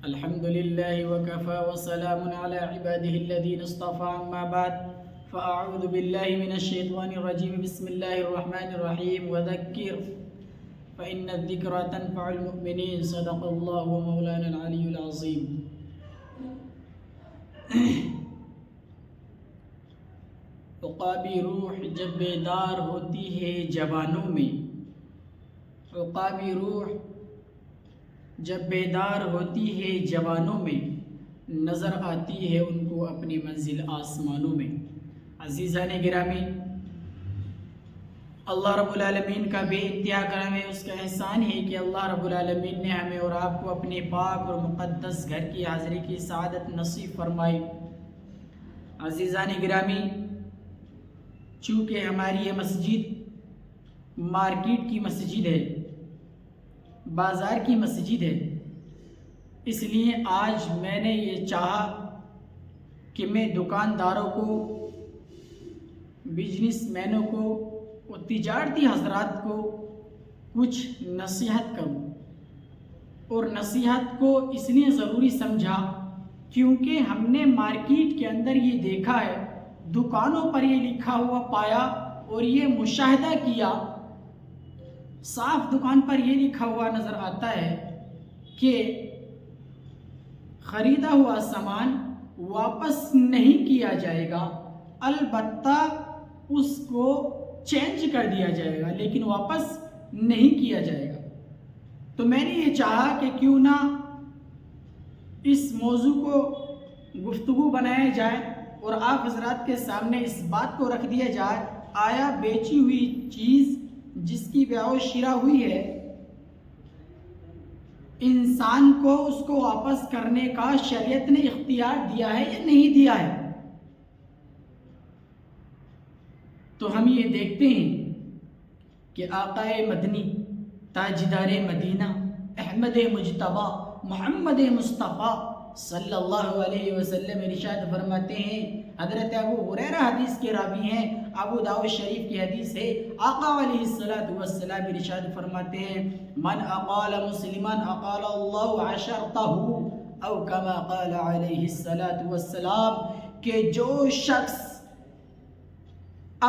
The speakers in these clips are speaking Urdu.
الحمد لله وكفى وسلام على عباده الذين اصطفى أما بعد فأعوذ بالله من الشيطان الرجيم بسم الله الرحمن الرحيم وذكر فإن الذكرى تنفع المؤمنين صدق الله ومولانا العلي العظيم. عقابی روح جب بیدار ہوتی ہے جوانوں میں، عقابی روح جب بیدار ہوتی ہے جوانوں میں، نظر آتی ہے ان کو اپنی منزل آسمانوں میں. عزیزان گرامی، اللہ رب العالمین کا بے انتہا کرم ہے، اس کا احسان ہے کہ اللہ رب العالمین نے ہمیں اور آپ کو اپنے پاک اور مقدس گھر کی حاضری کی سعادت نصیب فرمائی. عزیزان گرامی، چونکہ ہماری یہ مسجد مارکیٹ کی مسجد ہے، بازار کی مسجد ہے، اس لیے آج میں نے یہ چاہا کہ میں دکانداروں کو، بزنس مینوں کو اور تجارتی حضرات کو کچھ نصیحت کروں. اور نصیحت کو اس لیے ضروری سمجھا کیونکہ ہم نے مارکیٹ کے اندر یہ دیکھا ہے، دکانوں پر یہ لکھا ہوا پایا اور یہ مشاہدہ کیا، صاف دکان پر یہ لکھا ہوا نظر آتا ہے کہ خریدا ہوا سامان واپس نہیں کیا جائے گا، البتہ اس کو چینج کر دیا جائے گا لیکن واپس نہیں کیا جائے گا. تو میں نے یہ چاہا کہ کیوں نہ اس موضوع کو گفتگو بنایا جائے اور آپ حضرات کے سامنے اس بات کو رکھ دیا جائے، آیا بیچی ہوئی چیز جس کی بیع و شراء ہوئی ہے، انسان کو اس کو واپس کرنے کا شریعت نے اختیار دیا ہے یا نہیں دیا ہے؟ تو ہم یہ دیکھتے ہیں کہ آقا مدنی، تاجدار مدینہ، احمد مجتبی، محمد مصطفیٰ صلی اللہ علیہ وسلم ارشاد فرماتے ہیں، حضرت ابو ہریرہ حدیث کے راوی ہیں، ابو داؤد شریف کی حدیث ہے، آقا علیہ السلام ارشاد فرماتے ہیں، من اقال مسلمان اقال اللہ عشرتہ، او کما قال علیہ السلام، کہ جو شخص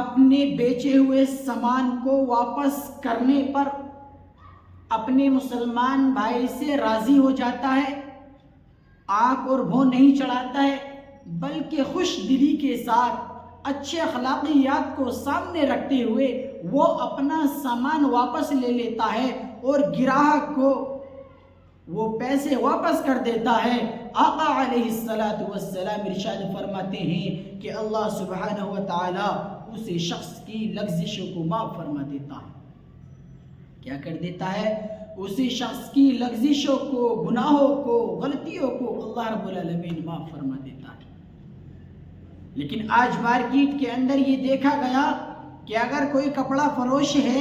اپنے بیچے ہوئے سامان کو واپس کرنے پر اپنے مسلمان بھائی سے راضی ہو جاتا ہے، آنکھ اور بھوں نہیں چڑھاتا ہے، بلکہ خوش دلی کے ساتھ اچھے اخلاقیات کو سامنے رکھتے ہوئے وہ اپنا سامان واپس لے لیتا ہے اور گراہک کو وہ پیسے واپس کر دیتا ہے، آقا علیہ السلام ارشاد فرماتے ہیں کہ اللہ سبحانہ و تعالی اسے شخص کی لغزشوں کو معاف فرما دیتا ہے. کیا کر دیتا ہے؟ اسی شخص کی لغزشوں کو، گناہوں کو، غلطیوں کو اللہ رب العالمین معاف فرما دیتا ہے. لیکن آج مارکیٹ کے اندر یہ دیکھا گیا کہ اگر کوئی کپڑا فروش ہے،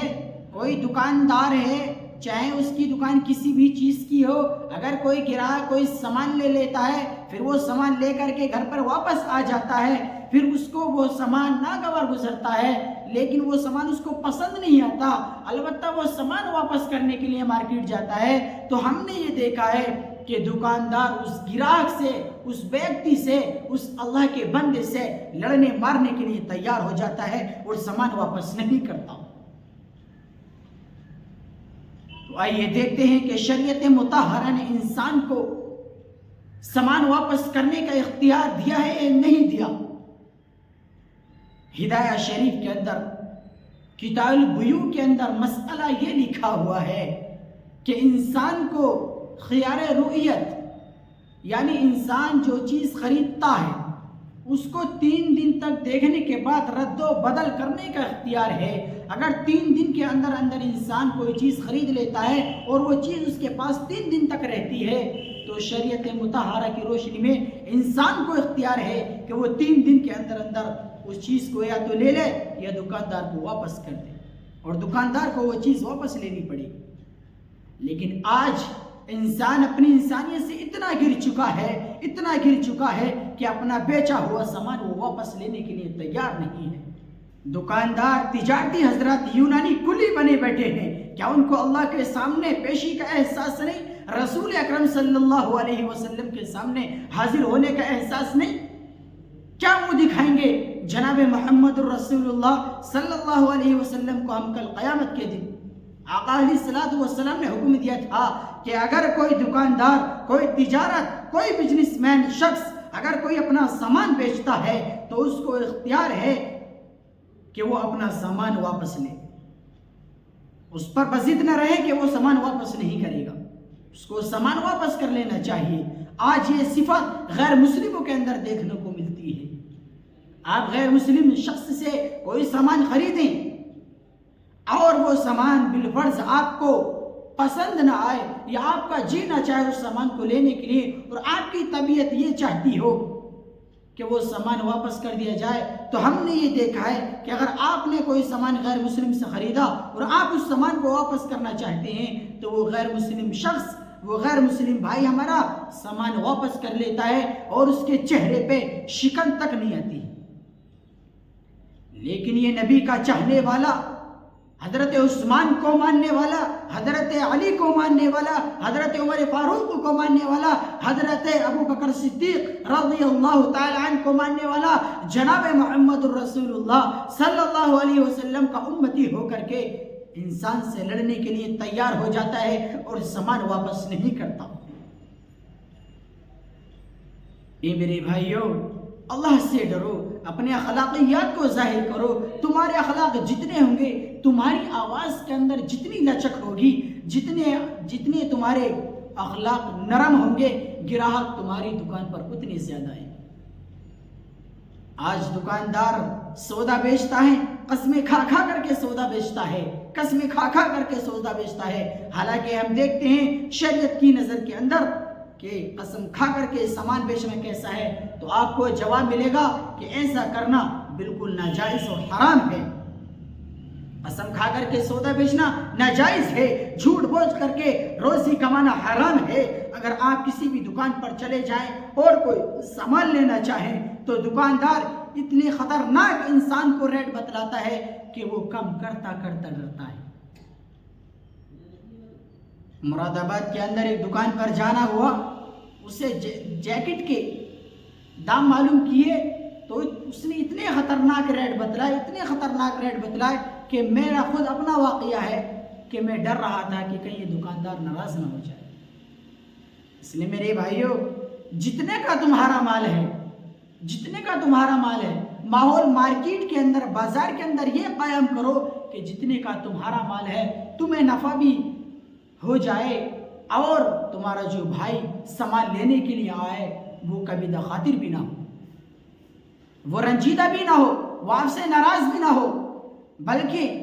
کوئی دکاندار ہے، چاہے اس کی دکان کسی بھی چیز کی ہو، اگر کوئی گراہک کوئی سامان لے لیتا ہے، پھر وہ سامان لے کر کے گھر پر واپس آ جاتا ہے، پھر اس کو وہ سامان ناگوار گزرتا ہے، لیکن وہ سامان اس کو پسند نہیں آتا، البتہ وہ سامان واپس کرنے کے لیے مارکیٹ جاتا ہے. تو ہم نے یہ دیکھا ہے کہ دکاندار اس گراہک سے، اس ویکتی سے، اس اللہ کے بندے سے لڑنے مارنے کے لیے تیار ہو جاتا ہے اور سامان واپس نہیں کرتا. تو آئیے دیکھتے ہیں کہ شریعت مطہرہ نے انسان کو سامان واپس کرنے کا اختیار دیا ہے یا نہیں دیا. ہدایہ شریف کے اندر کتاب البیوع کے اندر مسئلہ یہ لکھا ہوا ہے کہ انسان کو خیار رؤیت، یعنی انسان جو چیز خریدتا ہے اس کو 3 دن تک دیکھنے کے بعد رد و بدل کرنے کا اختیار ہے. اگر 3 دن کے اندر انسان کوئی چیز خرید لیتا ہے اور وہ چیز اس کے پاس 3 دن تک رہتی ہے تو شریعت مطہرہ کی روشنی میں انسان کو اختیار ہے کہ وہ 3 دن کے اندر اس چیز کو یا تو لے لے یا دکاندار کو واپس کر دے، اور دکاندار کو وہ چیز واپس لینی پڑے گی. لیکن آج انسان اپنی انسانیت سے اتنا گر چکا ہے کہ اپنا بیچا ہوا سامان وہ واپس لینے کے لیے تیار نہیں ہے. دکاندار، تجارتی حضرات یونانی کلی بنے بیٹھے ہیں، کیا ان کو اللہ کے سامنے پیشی کا احساس نہیں؟ رسول اکرم صلی اللہ علیہ وسلم کے سامنے حاضر ہونے کا احساس نہیں؟ کیا منہ دکھائیں گے جناب محمد الرسول اللہ صلی اللہ علیہ وسلم کو ہم کل قیامت کے دن؟ آقا علیہ الصلوۃ والسلام نے حکم دیا تھا کہ اگر کوئی دکاندار، کوئی تجارت، کوئی بزنس مین شخص اگر کوئی اپنا سامان بیچتا ہے تو اس کو اختیار ہے کہ وہ اپنا سامان واپس لے، اس پر بضد نہ رہے کہ وہ سامان واپس نہیں کرے گا، اس کو سامان واپس کر لینا چاہیے۔ آج یہ صفت غیر مسلموں کے اندر دیکھنے کو ملتی ہے۔ آپ غیر مسلم شخص سے کوئی سامان خریدیں اور وہ سامان بالفرض آپ کو پسند نہ آئے یا آپ کا جی نہ چاہے اس سامان کو لینے کے لیے، اور آپ کی طبیعت یہ چاہتی ہو کہ وہ سامان واپس کر دیا جائے، تو ہم نے یہ دیکھا ہے کہ اگر آپ نے کوئی سامان غیر مسلم سے خریدا اور آپ اس سامان کو واپس کرنا چاہتے ہیں تو وہ غیر مسلم شخص، وہ غیر مسلم بھائی ہمارا سامان واپس کر لیتا ہے اور اس کے چہرے پہ شکن تک نہیں آتی۔ لیکن یہ نبی کا چاہنے والا، حضرت عثمان کو ماننے والا، حضرت علی کو ماننے والا، حضرت عمر فاروق کو ماننے والا، حضرت ابو بکر صدیق رضی اللہ تعالی عنہ کو ماننے والا جناب محمد الرسول اللہ صلی اللہ علیہ وسلم کا امتی ہو کر کے انسان سے لڑنے کے لیے تیار ہو جاتا ہے اور سامان واپس نہیں کرتا۔ اے میرے بھائیوں، اللہ سے ڈرو، اپنے اخلاقیات کو ظاہر کرو۔ تمہارے اخلاق جتنے ہوں گے، تمہاری آواز کے اندر جتنی لچک ہوگی، جتنے تمہارے اخلاق نرم ہوں گے، گراہک تمہاری دکان پر اتنے زیادہ ہیں۔ آج دکاندار سودا بیچتا ہے، قسمیں کھا کھا کر کے سودا بیچتا ہے، قسمیں کھا کھا کر کے سودا بیچتا ہے، حالانکہ ہم دیکھتے ہیں شریعت کی نظر کے اندر کہ قسم کھا کر کے سامان بیچنا کیسا ہے، تو آپ کو جواب ملے گا کہ ایسا کرنا بالکل ناجائز اور حرام ہے۔ قسم کھا کر کے سودا بیچنا ناجائز ہے، جھوٹ بول کر کے روزی کمانا حرام ہے۔ اگر آپ کسی بھی دکان پر چلے جائیں اور کوئی سامان لینا چاہیں تو دکاندار اتنے خطرناک انسان کو ریٹ بتلاتا ہے کہ وہ کم کرتا کرتا ڈرتا ہے۔ مراد آباد کے اندر ایک دکان پر جانا ہوا، اسے جیکٹ کے دام معلوم کیے تو اس نے اتنے خطرناک ریٹ بتلائے کہ میرا خود اپنا واقعہ ہے کہ میں ڈر رہا تھا کہ کہیں یہ دکاندار ناراض نہ ہو جائے۔ اس لیے میرے بھائیوں، جتنے کا تمہارا مال ہے، ماحول مارکیٹ کے اندر، بازار کے اندر یہ قائم کرو کہ جتنے کا تمہارا مال ہے تمہیں نفع بھی ہو جائے اور تمہارا جو بھائی سامان لینے کے لیے آئے وہ کبھی دخاطر بھی نہ ہو، وہ رنجیدہ بھی نہ ہو، وہ آپ سے ناراض بھی نہ ہو، بلکہ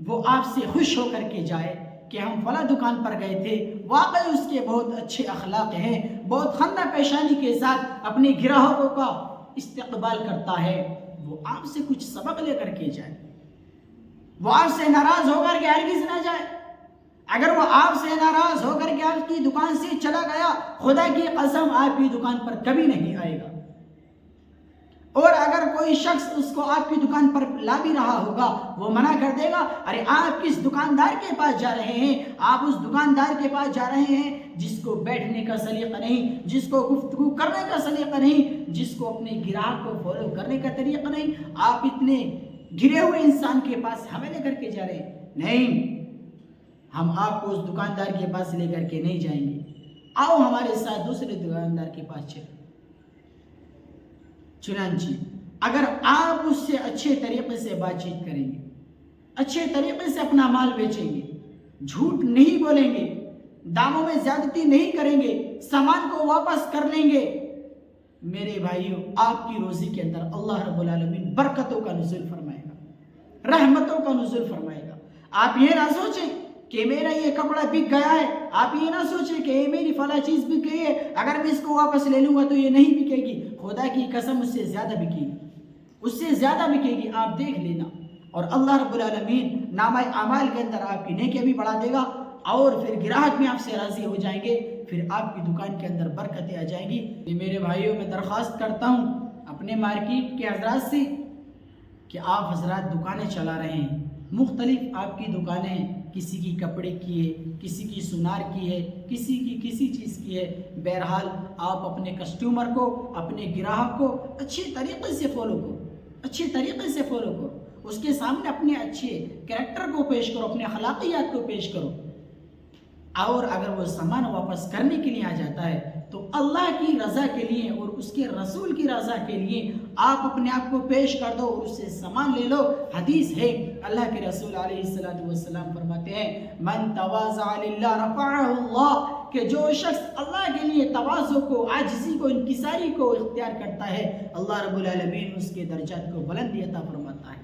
وہ آپ سے خوش ہو کر کے جائے کہ ہم فلاں دکان پر گئے تھے، واقعی اس کے بہت اچھے اخلاق ہیں، بہت خندہ پیشانی کے ساتھ اپنے گراہکوں کا استقبال کرتا ہے، وہ آپ سے کچھ سبق لے کر کے جائے، وہ آپ سے ناراض ہو کر کے ہرگز نہ جائے۔ اگر وہ آپ سے ناراض ہو کر کے آپ کی دکان سے چلا گیا، خدا کی قسم آپ کی دکان پر کبھی نہیں آئے گا۔ اور اگر کوئی شخص اس کو آپ کی دکان پر لا بھی رہا ہوگا، وہ منع کر دے گا، ارے آپ کس دکاندار کے پاس جا رہے ہیں؟ آپ اس دکاندار کے پاس جا رہے ہیں جس کو بیٹھنے کا سلیقہ نہیں، جس کو گفتگو کرنے کا سلیقہ نہیں، جس کو اپنے گراہک کو فالو کرنے کا طریقہ نہیں۔ آپ اتنے گرے ہوئے انسان کے پاس ہمیں لے کر کے جا رہے ہیں؟ نہیں، ہم آپ کو اس دکاندار کے پاس لے کر کے نہیں جائیں گے، آؤ ہمارے ساتھ دوسرے دکاندار کے پاس چلیں۔ چنانچہ اگر آپ اس سے اچھے طریقے سے بات چیت کریں گے، اچھے طریقے سے اپنا مال بیچیں گے، جھوٹ نہیں بولیں گے، داموں میں زیادتی نہیں کریں گے، سامان کو واپس کر لیں گے، میرے بھائیوں، آپ کی روزی کے اندر اللہ رب العالمین برکتوں کا نزول فرمائے گا، رحمتوں کا نزول فرمائے گا۔ آپ یہ نہ سوچیں کہ میرا یہ کپڑا بک گیا ہے، آپ یہ نہ سوچیں کہ میری فلاں چیز بک گئی ہے، اگر میں اس کو واپس لے لوں گا تو یہ نہیں بکے گی، خدا کی قسم اس سے زیادہ بکے گی، اس سے زیادہ بکے گی، آپ دیکھ لینا۔ اور اللہ رب العالمین نامہ اعمال کے اندر آپ کی نیکیاں بھی بڑھا دے گا اور پھر گراہک بھی آپ سے راضی ہو جائیں گے، پھر آپ کی دکان کے اندر برکتیں آ جائیں گی۔ میرے بھائیوں، میں درخواست کرتا ہوں اپنے مارکیٹ کے حضرات سے کہ آپ حضرات دکانیں چلا رہے ہیں، مختلف آپ کی دکانیں کسی کی کپڑے کی ہے، کسی کی سنار کی ہے، کسی کی کسی چیز کی ہے. بہرحال آپ اپنے کسٹمر کو، اپنے گراہک کو اچھی طریقے سے فالو کرو، اچھی طریقے سے فالو کرو. اس کے سامنے اپنے اچھے کریکٹر کو پیش کرو، اپنے اخلاقیات کو پیش کرو. اور اگر وہ سامان واپس کرنے کے لیے آ جاتا ہے تو اللہ کی رضا کے لیے اور اس کے رسول کی رضا کے لیے آپ اپنے آپ کو پیش کر دو اور اس سے سامان لے لو. حدیث ہے، اللہ کے رسول علیہ السلام فرماتے ہیں من تواضع للہ رفعہ اللہ، کہ جو شخص اللہ کے لیے تواضع کو، عاجزی کو، انکساری کو اختیار کرتا ہے، اللہ رب العالمین اس کے درجات کو بلندی عطا فرماتا ہے.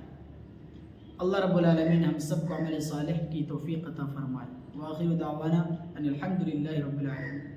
اللہ رب العالمین ہم سب کو عمل صالح کی توفیق عطا فرمائے. وآخر دعوانا ان الحمد للہ رب العالمین.